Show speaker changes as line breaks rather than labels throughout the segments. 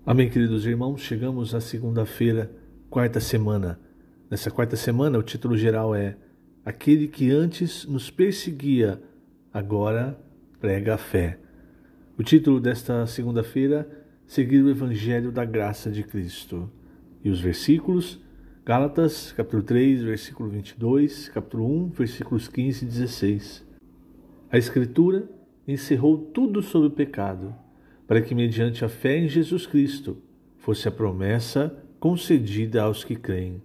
Amém, queridos irmãos, chegamos à segunda-feira, quarta semana. Nessa quarta semana, o título geral é Aquele que antes nos perseguia, agora prega a fé. O título desta segunda-feira, Seguir o Evangelho da Graça de Cristo. E os versículos, Gálatas, capítulo 3, versículo 22, capítulo 1, versículos 15 e 16. A Escritura encerrou tudo sobre o pecado, para que, mediante a fé em Jesus Cristo, fosse a promessa concedida aos que creem.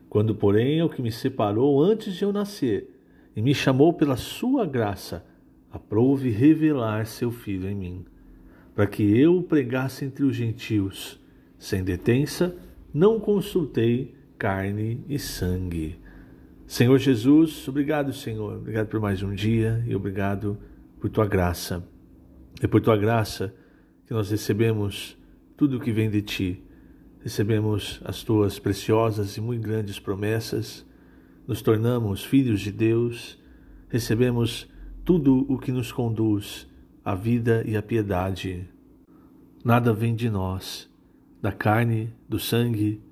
Quando, porém, ao que me separou antes de eu nascer e me chamou pela sua graça, aprouve revelar seu Filho em mim, para que eu o pregasse entre os gentios. Sem detença, não consultei carne e sangue. Senhor Jesus, obrigado, Senhor. Obrigado por mais um dia e obrigado por tua graça. É por tua graça que nós recebemos tudo o que vem de ti. Recebemos as tuas preciosas e muito grandes promessas. Nos tornamos filhos de Deus. Recebemos tudo o que nos conduz à vida e à piedade. Nada vem de nós, da carne, do sangue.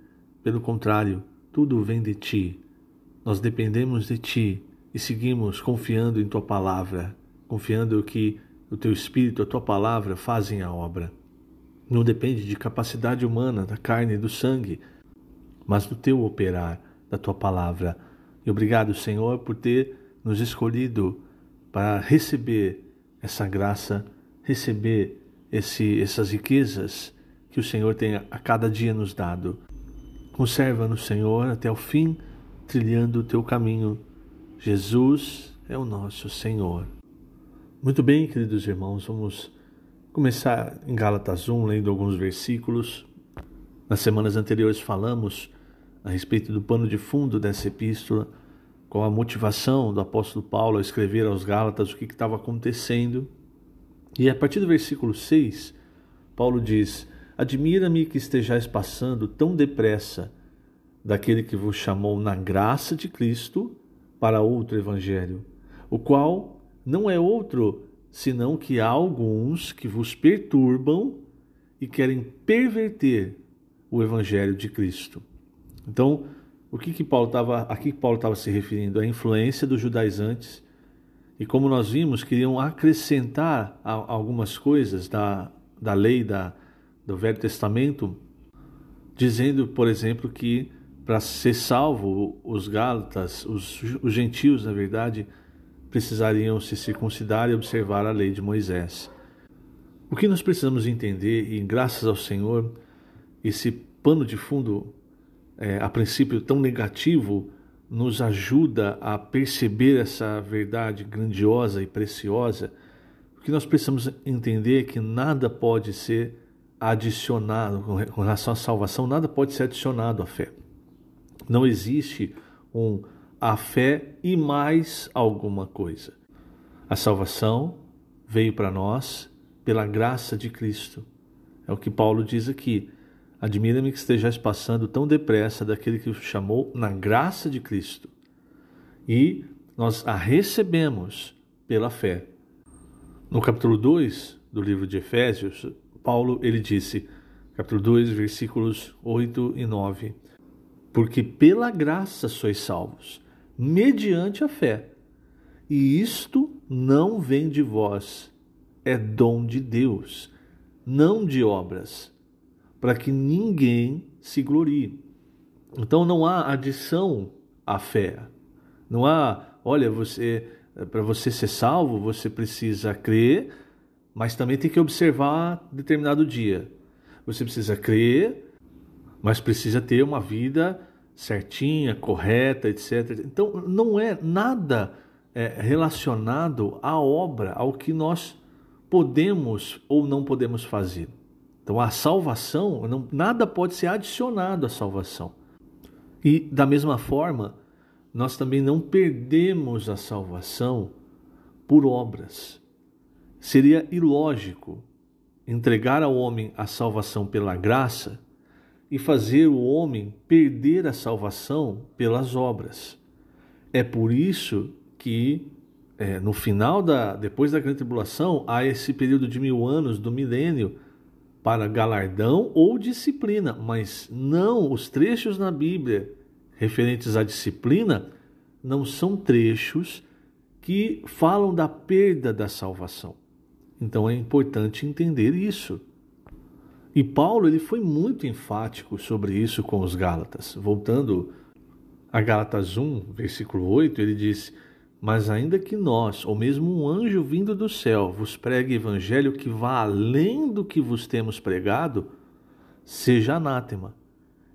Pelo contrário, tudo vem de ti. Nós dependemos de ti e seguimos confiando em tua palavra, confiando que o teu Espírito, a tua palavra fazem a obra. Não depende de capacidade humana, da carne e do sangue, mas do teu operar, da tua palavra. E obrigado, Senhor, por ter nos escolhido para receber essa graça, receber essas riquezas que o Senhor tem a cada dia nos dado. Conserva-nos, Senhor, até o fim, trilhando o teu caminho. Jesus é o nosso Senhor. Muito bem, queridos irmãos, vamos começar em Gálatas 1, lendo alguns versículos. Nas semanas anteriores falamos a respeito do pano de fundo dessa epístola, qual a motivação do apóstolo Paulo a escrever aos Gálatas o que estava acontecendo. E a partir do versículo 6, Paulo diz: Admira-me que estejais passando tão depressa daquele que vos chamou na graça de Cristo para outro evangelho, o qual não é outro senão que há alguns que vos perturbam e querem perverter o evangelho de Cristo. Então, aqui que Paulo estava se referindo? À influência dos judaizantes, e como nós vimos, queriam acrescentar algumas coisas da lei do Velho Testamento, dizendo, por exemplo, que para ser salvo, os gálatas, os gentios, na verdade, precisariam se circuncidar e observar a lei de Moisés. O que nós precisamos entender, e graças ao Senhor, esse pano de fundo, a princípio tão negativo, nos ajuda a perceber essa verdade grandiosa e preciosa. O que nós precisamos entender é que nada pode ser adicionado, com relação à salvação, nada pode ser adicionado à fé. Não existe a fé e mais alguma coisa. A salvação veio para nós pela graça de Cristo. É o que Paulo diz aqui. Admira-me que estejais passando tão depressa daquele que o chamou na graça de Cristo. E nós a recebemos pela fé. No capítulo 2 do livro de Efésios, Paulo ele disse, capítulo 2, versículos 8 e 9, porque pela graça sois salvos, mediante a fé. E isto não vem de vós, é dom de Deus, não de obras, para que ninguém se glorie. Então não há adição à fé. Não há, olha, para você ser salvo, você precisa crer, mas também tem que observar determinado dia. Você precisa crer, mas precisa ter uma vida certinha, correta, etc. Então, não é nada relacionado à obra, ao que nós podemos ou não podemos fazer. Então, a salvação, nada pode ser adicionado à salvação. E, da mesma forma, nós também não perdemos a salvação por obras. Seria ilógico entregar ao homem a salvação pela graça e fazer o homem perder a salvação pelas obras. É por isso que depois da grande tribulação, há esse período de 1000 anos, do milênio, para galardão ou disciplina, mas não, os trechos na Bíblia referentes à disciplina não são trechos que falam da perda da salvação. Então é importante entender isso. E Paulo ele foi muito enfático sobre isso com os Gálatas. Voltando a Gálatas 1, versículo 8, ele diz: mas ainda que nós, ou mesmo um anjo vindo do céu, vos pregue evangelho que vá além do que vos temos pregado, seja anátema.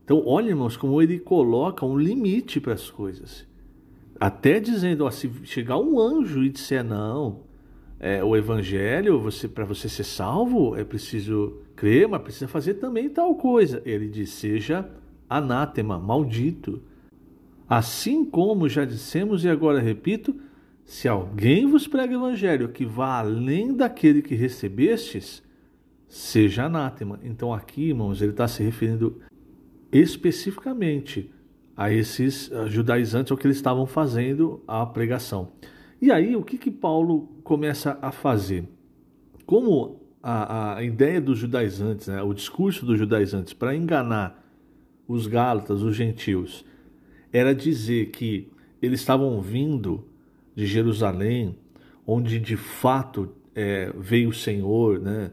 Então, olha, irmãos, como ele coloca um limite para as coisas. Até dizendo, ó, se chegar um anjo e disser, não, o evangelho, para você ser salvo, é preciso crer, mas precisa fazer também tal coisa. Ele diz, seja anátema, maldito. Assim como já dissemos e agora repito, se alguém vos prega o evangelho que vá além daquele que recebestes, seja anátema. Então aqui, irmãos, ele está se referindo especificamente a esses judaizantes, ao que eles estavam fazendo a pregação. E aí, o que Paulo começa a fazer? Como a ideia dos judaizantes, né, o discurso dos judaizantes para enganar os gálatas, os gentios, era dizer que eles estavam vindo de Jerusalém, onde de fato veio o Senhor, né?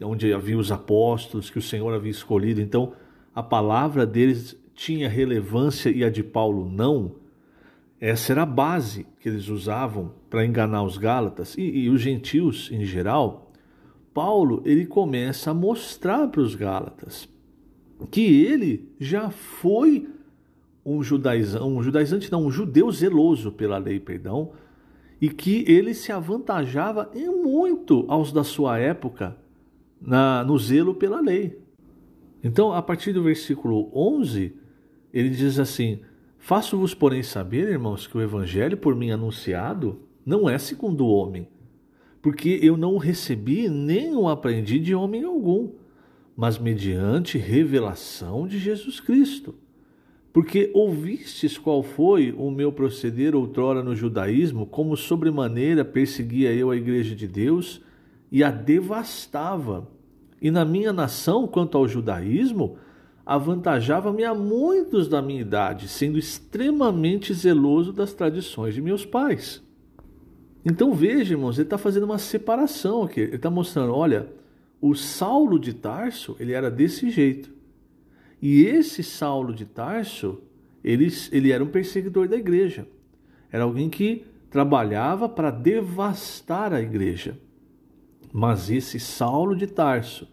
Onde havia os apóstolos que o Senhor havia escolhido. Então, a palavra deles tinha relevância e a de Paulo não. Essa era a base que eles usavam para enganar os gálatas e os gentios em geral. Paulo ele começa a mostrar para os gálatas que ele já foi um judeu zeloso pela lei, perdão, e que ele se avantajava em muito aos da sua época no zelo pela lei. Então, a partir do versículo 11, ele diz assim: faço-vos, porém, saber, irmãos, que o evangelho por mim anunciado não é segundo o homem, porque eu não o recebi nem o aprendi de homem algum, mas mediante revelação de Jesus Cristo. Porque ouvistes qual foi o meu proceder outrora no judaísmo, como sobremaneira perseguia eu a igreja de Deus e a devastava. E na minha nação, quanto ao judaísmo, avantajava-me a muitos da minha idade, sendo extremamente zeloso das tradições de meus pais. Então veja, irmãos, ele está fazendo uma separação aqui. Ele está mostrando, olha, o Saulo de Tarso, ele era desse jeito. E esse Saulo de Tarso, ele era um perseguidor da igreja. Era alguém que trabalhava para devastar a igreja. Mas esse Saulo de Tarso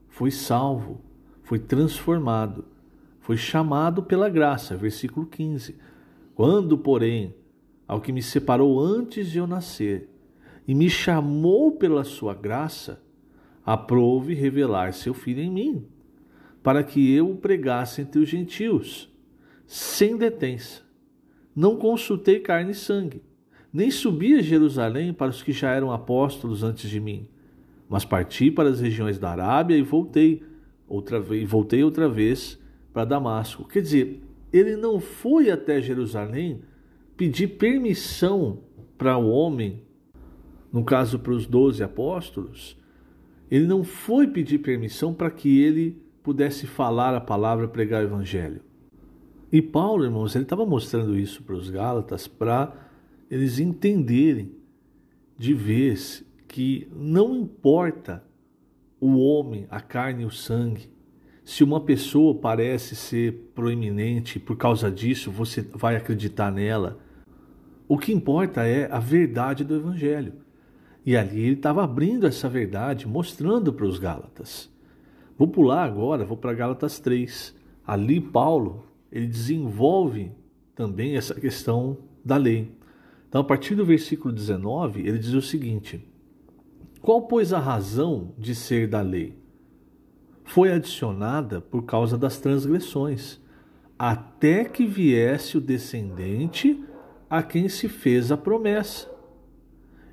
foi salvo, foi transformado, foi chamado pela graça. Versículo 15. Quando, porém, ao que me separou antes de eu nascer e me chamou pela sua graça, aprouve revelar seu Filho em mim, para que eu o pregasse entre os gentios, sem detença. Não consultei carne e sangue, nem subi a Jerusalém para os que já eram apóstolos antes de mim, mas parti para as regiões da Arábia e voltei outra vez para Damasco. Quer dizer, ele não foi até Jerusalém pedir permissão para o homem, no caso para os 12 apóstolos, ele não foi pedir permissão para que ele pudesse falar a palavra, pregar o evangelho. E Paulo, irmãos, ele estava mostrando isso para os gálatas para eles entenderem de vez que não importa o homem, a carne e o sangue. Se uma pessoa parece ser proeminente, por causa disso você vai acreditar nela. O que importa é a verdade do evangelho. E ali ele estava abrindo essa verdade, mostrando para os gálatas. Vou pular agora, vou para Gálatas 3. Ali Paulo, ele desenvolve também essa questão da lei. Então, a partir do versículo 19, ele diz o seguinte: qual, pois, a razão de ser da lei? Foi adicionada por causa das transgressões, até que viesse o descendente a quem se fez a promessa,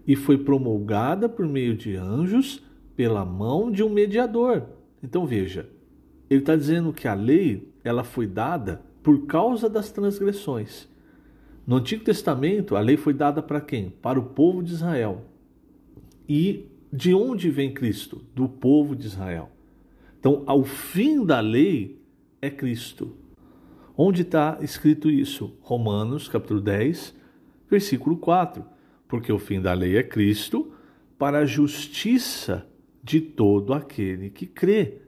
e foi promulgada por meio de anjos pela mão de um mediador. Então veja, ele está dizendo que a lei ela foi dada por causa das transgressões. No Antigo Testamento, a lei foi dada para quem? Para o povo de Israel. E de onde vem Cristo? Do povo de Israel. Então, ao fim da lei é Cristo. Onde está escrito isso? Romanos, capítulo 10, versículo 4. Porque o fim da lei é Cristo, para a justiça de todo aquele que crê.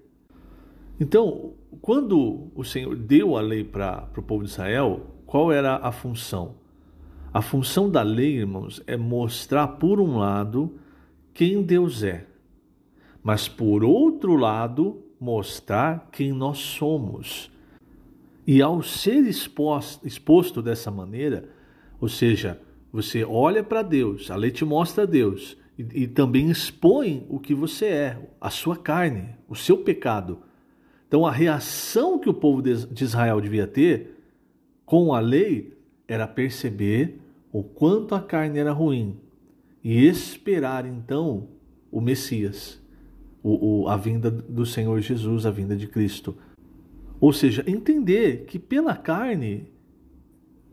Então, quando o Senhor deu a lei para o povo de Israel, qual era a função? A função da lei, irmãos, é mostrar, por um lado, quem Deus é, mas, por outro lado, mostrar quem nós somos. E ao ser exposto dessa maneira, ou seja, você olha para Deus, a lei te mostra Deus, e também expõe o que você é, a sua carne, o seu pecado. Então, a reação que o povo de Israel devia ter com a lei era perceber o quanto a carne era ruim e esperar, então, o Messias, a vinda do Senhor Jesus, a vinda de Cristo. Ou seja, entender que pela carne,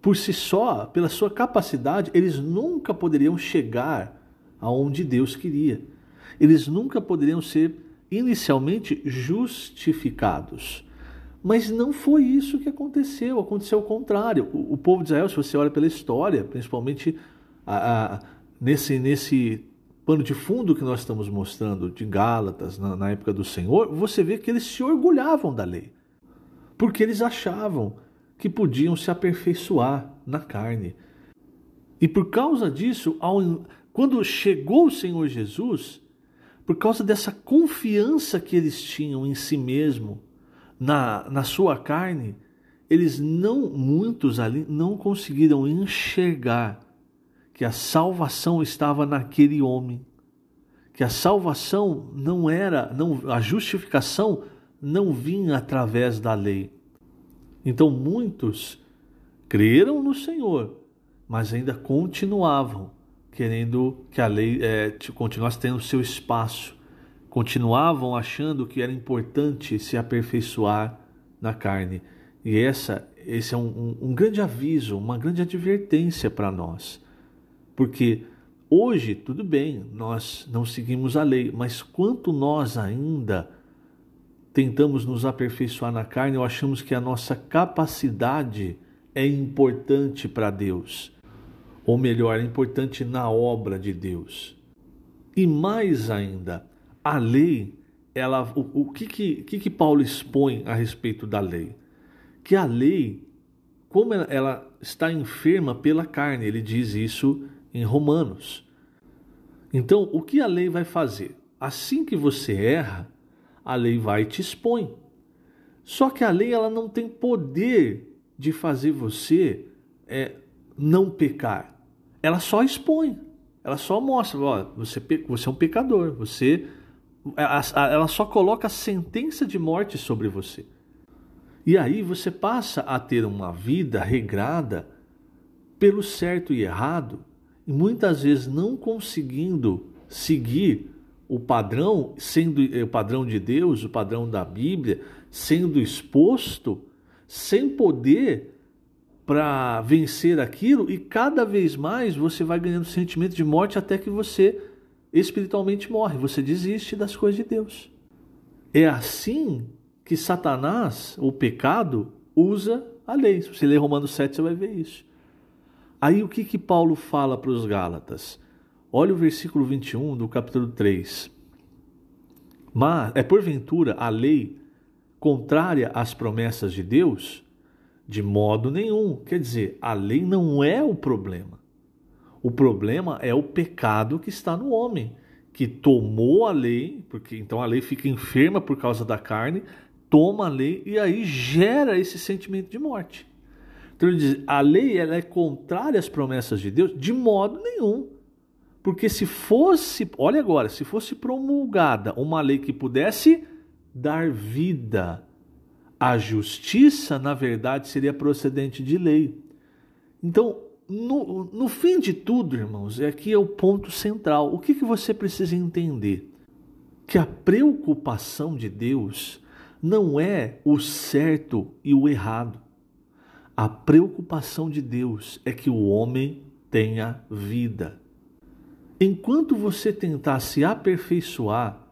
por si só, pela sua capacidade, eles nunca poderiam chegar aonde Deus queria. Eles nunca poderiam ser inicialmente justificados. Mas não foi isso que aconteceu. Aconteceu o contrário. O povo de Israel, se você olha pela história, principalmente nesse pano de fundo que nós estamos mostrando de Gálatas, na época do Senhor, você vê que eles se orgulhavam da lei. Porque eles achavam que podiam se aperfeiçoar na carne. E por causa disso, quando chegou o Senhor Jesus, por causa dessa confiança que eles tinham em si mesmo, na sua carne, muitos ali não conseguiram enxergar que a salvação estava naquele homem, que a salvação a justificação não vinha através da lei. Então muitos creram no Senhor, mas ainda continuavam querendo que a lei continuasse tendo seu espaço. Continuavam achando que era importante se aperfeiçoar na carne. E esse é um grande aviso, uma grande advertência para nós. Porque hoje, tudo bem, nós não seguimos a lei, mas quanto nós ainda tentamos nos aperfeiçoar na carne, ou achamos que a nossa capacidade é importante para Deus. Ou melhor, é importante na obra de Deus. E mais ainda, a lei, o que Paulo expõe a respeito da lei? Que a lei, como ela está enferma pela carne, ele diz isso em Romanos. Então, o que a lei vai fazer? Assim que você erra, a lei vai e te expõe. Só que a lei ela não tem poder de fazer você não pecar. Ela só expõe. Ela só mostra, você é um pecador. Ela só coloca a sentença de morte sobre você. E aí você passa a ter uma vida regrada pelo certo e errado, e muitas vezes não conseguindo seguir o padrão, sendo o padrão de Deus, o padrão da Bíblia, sendo exposto, sem poder para vencer aquilo, e cada vez mais você vai ganhando sentimento de morte até que você espiritualmente morre, você desiste das coisas de Deus. É assim que Satanás, o pecado, usa a lei. Se você ler Romanos 7, você vai ver isso. Aí o que Paulo fala para os Gálatas? Olha o versículo 21 do capítulo 3. Mas porventura a lei contrária às promessas de Deus? De modo nenhum. Quer dizer, a lei não é o problema. O problema é o pecado que está no homem, que tomou a lei, porque então a lei fica enferma por causa da carne, toma a lei e aí gera esse sentimento de morte. Então ele diz, a lei ela é contrária às promessas de Deus? De modo nenhum. Porque se fosse promulgada uma lei que pudesse dar vida, a justiça, na verdade, seria procedente de lei. Então, no fim de tudo, irmãos, aqui é o ponto central. O que você precisa entender? Que a preocupação de Deus não é o certo e o errado. A preocupação de Deus é que o homem tenha vida. Enquanto você tentar se aperfeiçoar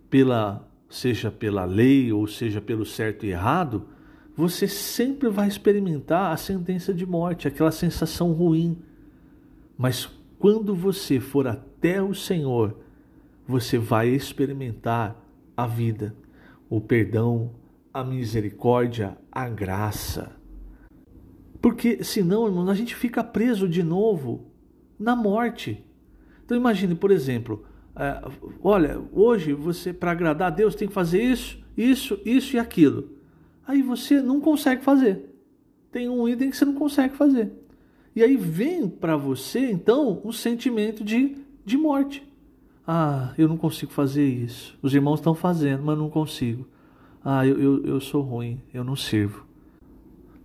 pela seja pela lei ou seja pelo certo e errado, você sempre vai experimentar a sentença de morte, aquela sensação ruim. Mas quando você for até o Senhor, você vai experimentar a vida, o perdão, a misericórdia, a graça. Porque senão, irmão, a gente fica preso de novo na morte. Então imagine, por exemplo, olha, hoje você, para agradar a Deus, tem que fazer isso e aquilo. Aí você não consegue fazer. Tem um item que você não consegue fazer. E aí vem para você, então, um sentimento de morte. Ah, eu não consigo fazer isso. Os irmãos estão fazendo, mas não consigo. Ah, eu sou ruim, eu não sirvo.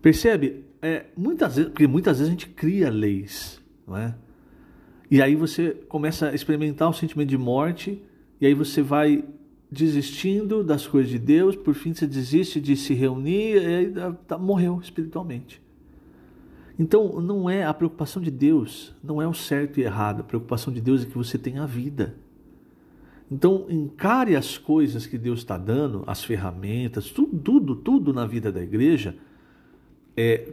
Percebe? Porque muitas vezes a gente cria leis, não é? E aí você começa a experimentar o sentimento de morte, e aí você vai desistindo das coisas de Deus, por fim você desiste de se reunir, e aí morreu espiritualmente. Então, não é a preocupação de Deus, não é o certo e errado. A preocupação de Deus é que você tenha vida. Então, encare as coisas que Deus está dando, as ferramentas, tudo na vida da igreja,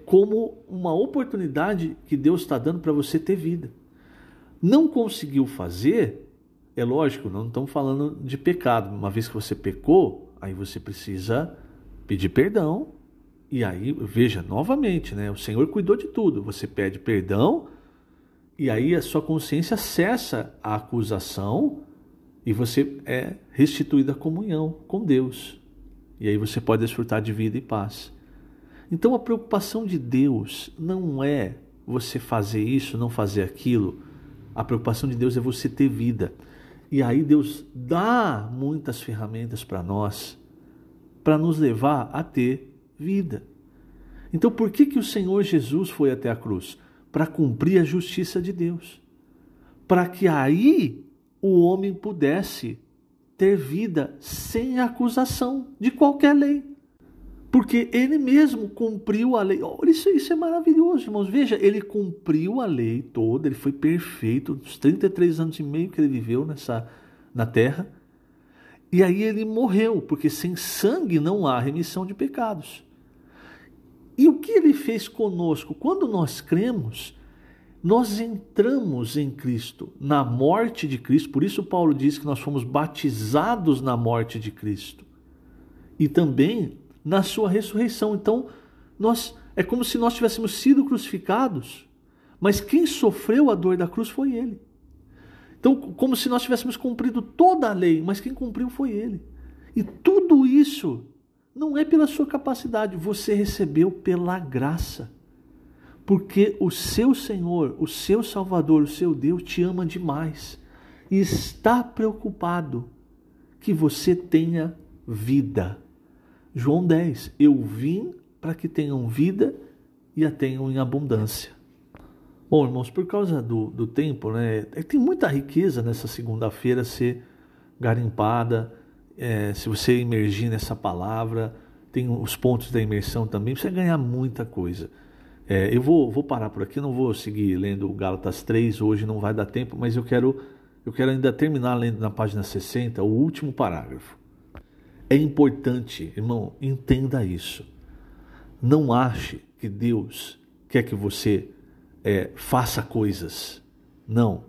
como uma oportunidade que Deus está dando para você ter vida. Não conseguiu fazer, é lógico, não estamos falando de pecado. Uma vez que você pecou, aí você precisa pedir perdão. E aí, veja, novamente, né? O Senhor cuidou de tudo. Você pede perdão e aí a sua consciência cessa a acusação e você é restituído à comunhão com Deus. E aí você pode desfrutar de vida e paz. Então a preocupação de Deus não é você fazer isso, não fazer aquilo. A preocupação de Deus é você ter vida. E aí Deus dá muitas ferramentas para nós, para nos levar a ter vida. Então por que o Senhor Jesus foi até a cruz? Para cumprir a justiça de Deus. Para que aí o homem pudesse ter vida sem acusação de qualquer lei. Porque ele mesmo cumpriu a lei. Olha, isso é maravilhoso, irmãos. Veja, ele cumpriu a lei toda, ele foi perfeito, os 33 anos e meio que ele viveu na terra. E aí ele morreu, porque sem sangue não há remissão de pecados. E o que ele fez conosco? Quando nós cremos, nós entramos em Cristo, na morte de Cristo. Por isso Paulo diz que nós fomos batizados na morte de Cristo. E também na sua ressurreição. Então, é como se nós tivéssemos sido crucificados, mas quem sofreu a dor da cruz foi ele. Então, como se nós tivéssemos cumprido toda a lei, mas quem cumpriu foi ele. E tudo isso não é pela sua capacidade, você recebeu pela graça. Porque o seu Senhor, o seu Salvador, o seu Deus te ama demais e está preocupado que você tenha vida. João 10, eu vim para que tenham vida e a tenham em abundância. Bom, irmãos, por causa do tempo, né, tem muita riqueza nessa segunda-feira ser garimpada. Se você imergir nessa palavra, tem os pontos da imersão também, você vai ganhar muita coisa. Eu vou parar por aqui, não vou seguir lendo Gálatas 3, hoje não vai dar tempo, mas eu quero ainda terminar lendo na página 60, o último parágrafo. É importante, irmão, entenda isso. Não ache que Deus quer que você faça coisas. Não.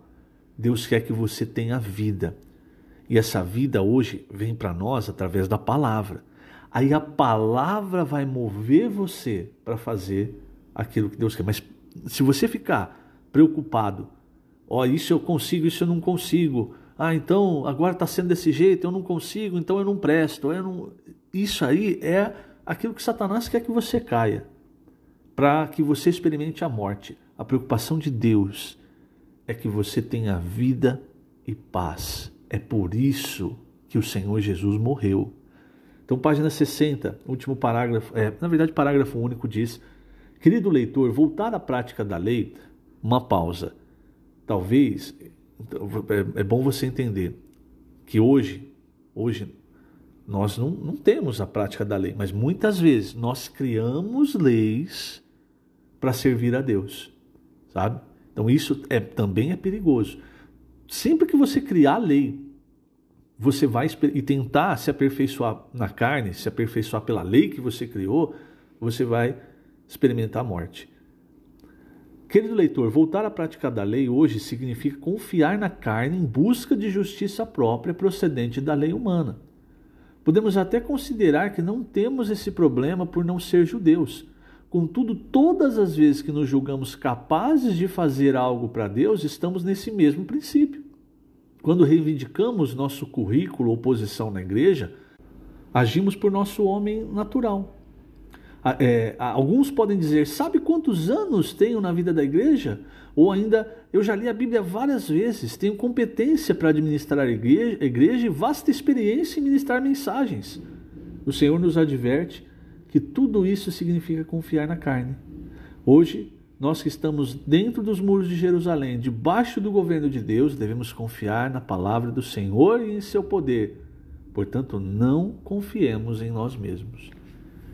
Deus quer que você tenha vida. E essa vida hoje vem para nós através da palavra. Aí a palavra vai mover você para fazer aquilo que Deus quer. Mas se você ficar preocupado, isso eu consigo, isso eu não consigo. Então agora está sendo desse jeito, eu não consigo, então eu não presto. Isso aí é aquilo que Satanás quer que você caia, para que você experimente a morte. A preocupação de Deus é que você tenha vida e paz. É por isso que o Senhor Jesus morreu. Então, página 60, último parágrafo, na verdade, parágrafo único diz: querido leitor, voltar à prática da lei, uma pausa. Talvez, é bom você entender que hoje nós não temos a prática da lei, mas muitas vezes nós criamos leis para servir a Deus, sabe? Então isso também é perigoso. Sempre que você criar lei você vai e tentar se aperfeiçoar na carne, se aperfeiçoar pela lei que você criou, você vai experimentar a morte. Querido leitor, voltar à prática da lei hoje significa confiar na carne em busca de justiça própria procedente da lei humana. Podemos até considerar que não temos esse problema por não ser judeus. Contudo, todas as vezes que nos julgamos capazes de fazer algo para Deus, estamos nesse mesmo princípio. Quando reivindicamos nosso currículo ou posição na igreja, agimos por nosso homem natural. Alguns podem dizer, sabe quantos anos tenho na vida da igreja? Ou ainda, eu já li a Bíblia várias vezes, tenho competência para administrar a igreja e vasta experiência em ministrar mensagens. O Senhor nos adverte que tudo isso significa confiar na carne. Hoje, nós que estamos dentro dos muros de Jerusalém, debaixo do governo de Deus, devemos confiar na palavra do Senhor e em seu poder. Portanto, não confiemos em nós mesmos.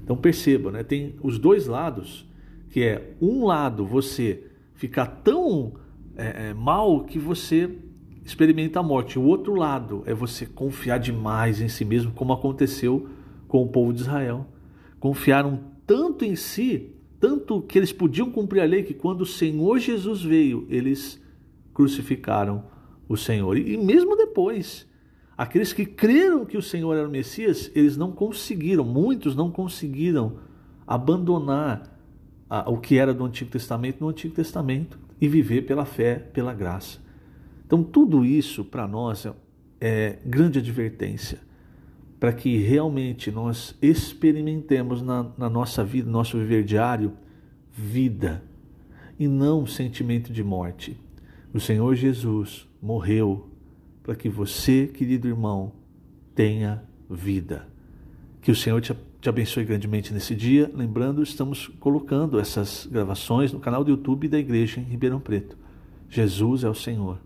Então perceba, né? Tem os dois lados, que é um lado você ficar tão mal que você experimenta a morte. O outro lado é você confiar demais em si mesmo, como aconteceu com o povo de Israel. Confiaram tanto em si, tanto que eles podiam cumprir a lei, que quando o Senhor Jesus veio, eles crucificaram o Senhor. E mesmo depois, aqueles que creram que o Senhor era o Messias, eles não conseguiram, muitos não conseguiram abandonar o que era do Antigo Testamento no Antigo Testamento e viver pela fé, pela graça. Então tudo isso para nós é grande advertência, para que realmente nós experimentemos na nossa vida, no nosso viver diário, vida e não sentimento de morte. O Senhor Jesus morreu para que você, querido irmão, tenha vida. Que o Senhor te abençoe grandemente nesse dia. Lembrando, estamos colocando essas gravações no canal do YouTube da Igreja em Ribeirão Preto. Jesus é o Senhor.